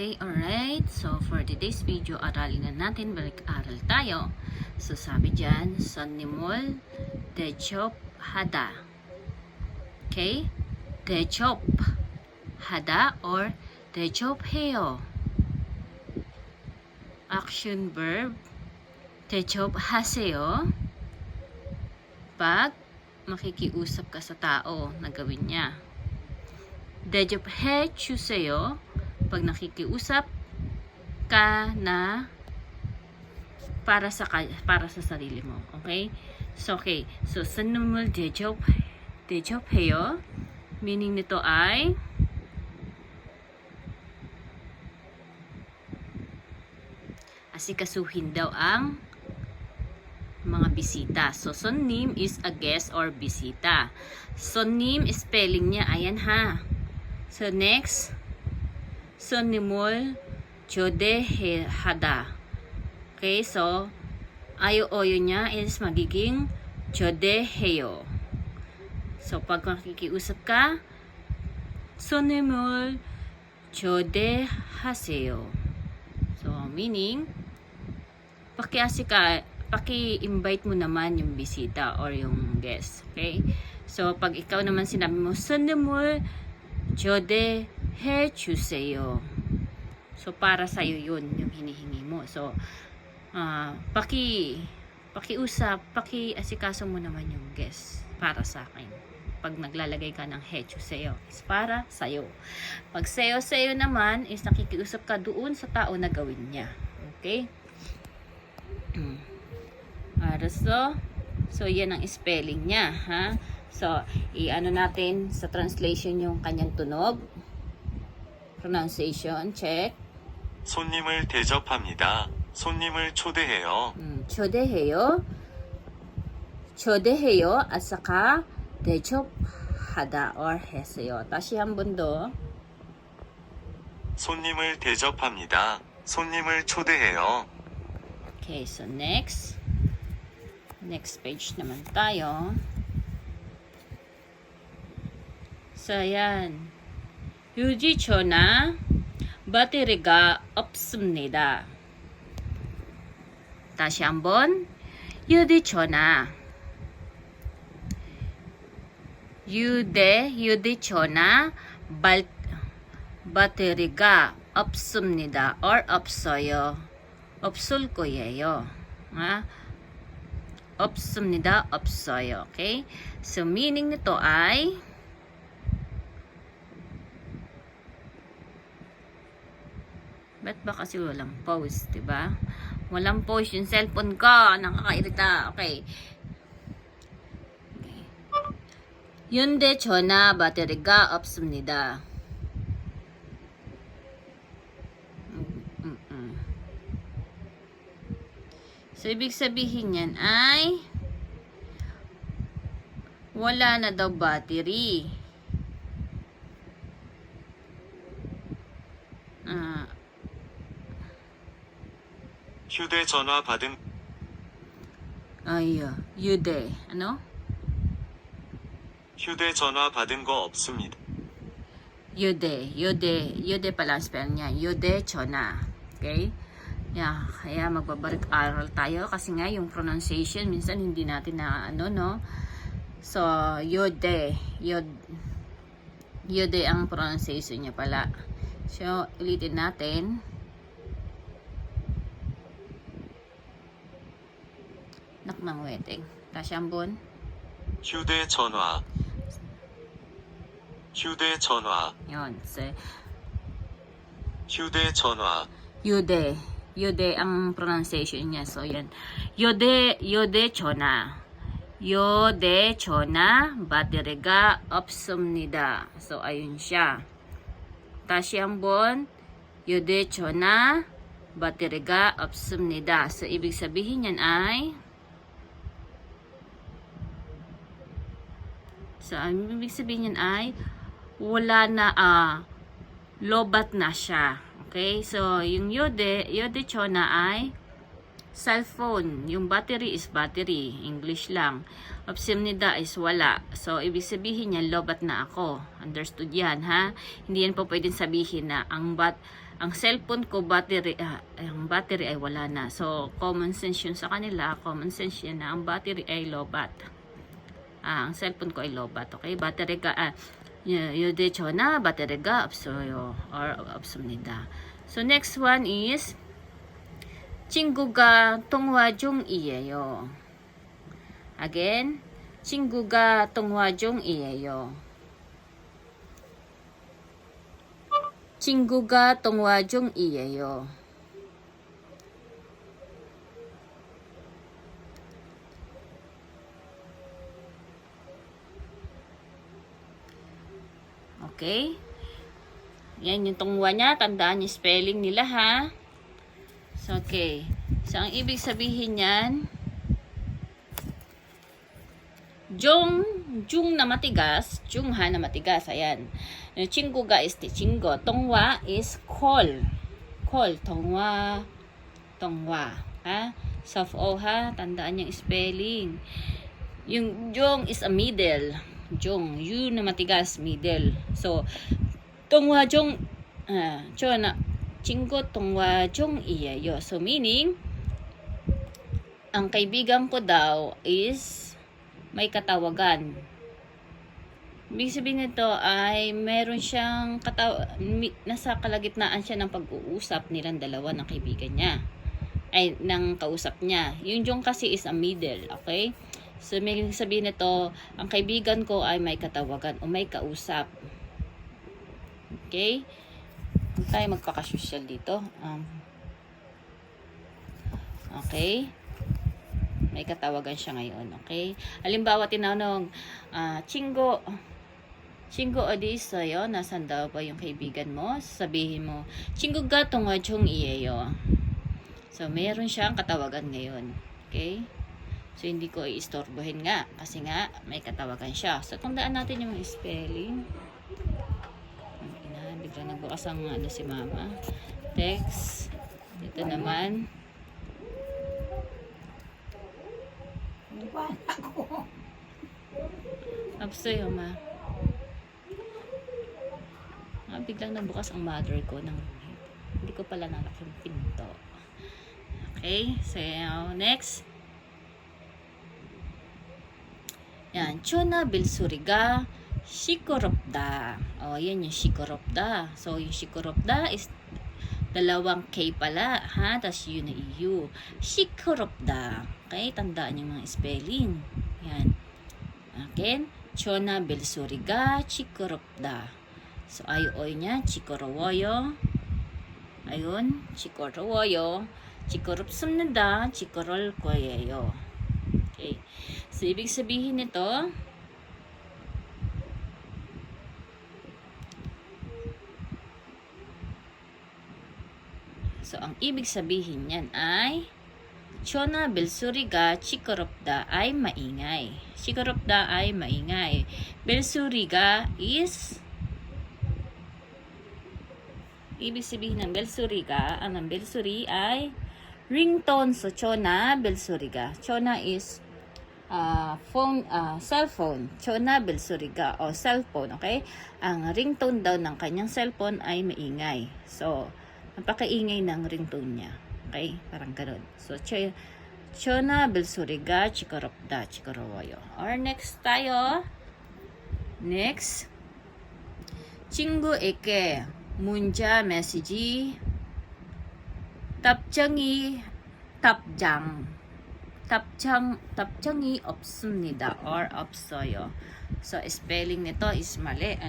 Okay, alright. So, for today's video, aralin na natin. Balik-aral tayo. So, sabi dyan, Sonimol Dechop Hada. Okay? Dechop Hada or Dechop Heo. Action verb, Dechop Haseo. Pag makikiusap ka sa tao na gawin niya. Dechop He Chuseo. Pag nakikiusap ka na para sa sarili mo, okay? So Sonimol Dechop Heo, meaning nito ay asikasuhin daw ang mga bisita. So sonim is a guest or bisita. Sonim spelling niya ayan ha. So next, Sonimol Jode Hada. Okay, so ayo-oyo niya is magiging Jode Heo. So pag makikiusap ka, Sonimol Jode Haseo. So meaning, paki-invite mo naman yung bisita or yung guest. Okay? So pag ikaw naman sinabi mo, Sonimol Jode He Chuseo. So para sa iyo 'yun yung hinihingi mo. So pakiusap, pakiasikaso mo naman yung guest para sa akin. Pag naglalagay ka ng He Chuseo, is para sa iyo. Pag sayo naman is nakikiusap ka doon sa tao na gawin niya. Okay? So yan ang spelling niya, ha? So, i-ano natin sa translation yung kanyang tunog. Pronunciation, check. 손님을 대접합니다. 손님을 초대해요. 초대해요. At saka, 대접하다 or 했어요. 다시 한 번 더. 손님을 대접합니다. 손님을 초대해요. Okay, so next. Next page naman tayo. So, ayan. 휴지전화 배터리가 없습니다. 다시 한번. 휴대전화 배터리가 없습니다 or 없어요. 없을 거예요. 없습니다, 없어요. Okay? So, meaning nito ay ba't ba kasi walang pause, diba? Walang pause yung cellphone ko. Nakakairita. Okay. 휴대전화 배터리가 없습니다. So, ibig sabihin yan ay wala na daw battery. 휴대전화 받은 유대. Ano? 휴대전화 받은 거 없습니다. Yude pala ang spell niya. Yude-chona. Okay? Yeah, kaya magbabalik-aral tayo kasi nga yung pronunciation minsan hindi natin na no? So, yude ang pronunciation niya pala. So, ulitin natin. Naknang wedding. 다시 한번. 휴대전화 Yun. So, 휴대전화 Yude ang pronunciation niya. So, yan. Yude-chona. 배터리가 없습니다. So, ayun siya. 다시 한번. 휴대전화 배터리가 없습니다. So, ibig sabihin yan ay wala na, lobat na siya. Okay? So, yung yude-chona ay cellphone. Yung battery is battery. English lang. 없습니다 is wala. So, ibig sabihin yan, lobat na ako. Understood yan, ha? Hindi yan po pwedeng sabihin na ang cellphone ko ang battery ay wala na. So common sense yun sa kanila, common sense yun na ang battery ay lobat. Ang cellphone ko ay lobat. Okay, battery ka 유대전화 배터리가 없어요 or 없습니다. So next one is 친구가 통화 중이에요. Again, 친구가 통화 중이에요. 친구가 통화 중이에요. Okay? Yan yung tungwa niya. Tandaan yung spelling nila, ha? So, okay. So, ang ibig sabihin yan, jung na matigas, jung ha na matigas, ayan. Yung 친구가 is 친구, tongwa is call. Call, tongwa, ha? Soft O, ha? Tandaan yung spelling. Yung jung is a middle. Jung, yu na matigas, middle. So, tongwa jung, na 친구 tongwa jung iyeyo. So, meaning, ang kaibigan ko daw is may katawagan. Ibig sabihin nito ay meron siyang nasa kalagitnaan siya ng pag-uusap nilang dalawa ng kaibigan niya. Ay, ng kausap niya. Yung jung kasi is a middle, okay? So, may sabihin nito, ang kaibigan ko ay may katawagan o may kausap. Okay? Huwag tayo magpaka-social dito. Okay? May katawagan siya ngayon, okay? Halimbawa, tinanong, 친구 어디 있어요? Nasaan daw ba yung kaibigan mo? Sabihin mo, 친구가 통화 중이에요. So, meron siyang katawagan ngayon, okay? So, hindi ko i-istorbohin nga, kasi nga, may katawagan siya. So, tandaan natin yung spelling. Bigla nagbukas ang si mama. Text. Dito naman. Absoy, ma. Biglang nagbukas ang mother ko ng hindi ko pala nalak yung pinto. Okay, so next. Yan, chona bilsuriga 시끄럽다. Yan yung 시끄럽다. So, yung 시끄럽다 is dalawang K pala, ha? Tapos yun na EU. 시끄럽다. Okay? Tandaan yung mga spelling. Yan. Again, chona bilsuriga 시끄럽다. So, ayo-oy niya, 시끄러워요. Ayun, 시끄러워요. 시끄럽습니다. 시끄러울 거예요. Okay. So, ibig sabihin nito, so, ang ibig sabihin niyan ay chona belsuriga 시끄럽다 ay maingay. 시끄럽다 ay maingay. belsuriga is ibig sabihin ng belsuriga, ang belsuri ay ringtone. So, chona belsuriga. Chona is cellphone. Chona belsuriga o cellphone, okay? Ang ringtone daw ng kanyang cellphone ay maingay. So, napakaingay ng ringtone niya. Okay? Parang ganun. So, chona belsuriga 시끄럽다, 시끄러워요. Or next tayo. Next. 친구에게 문자 메시지 답장이 없습니다 or 없어요. So, spelling nito is mali.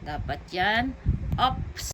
Dapat yan,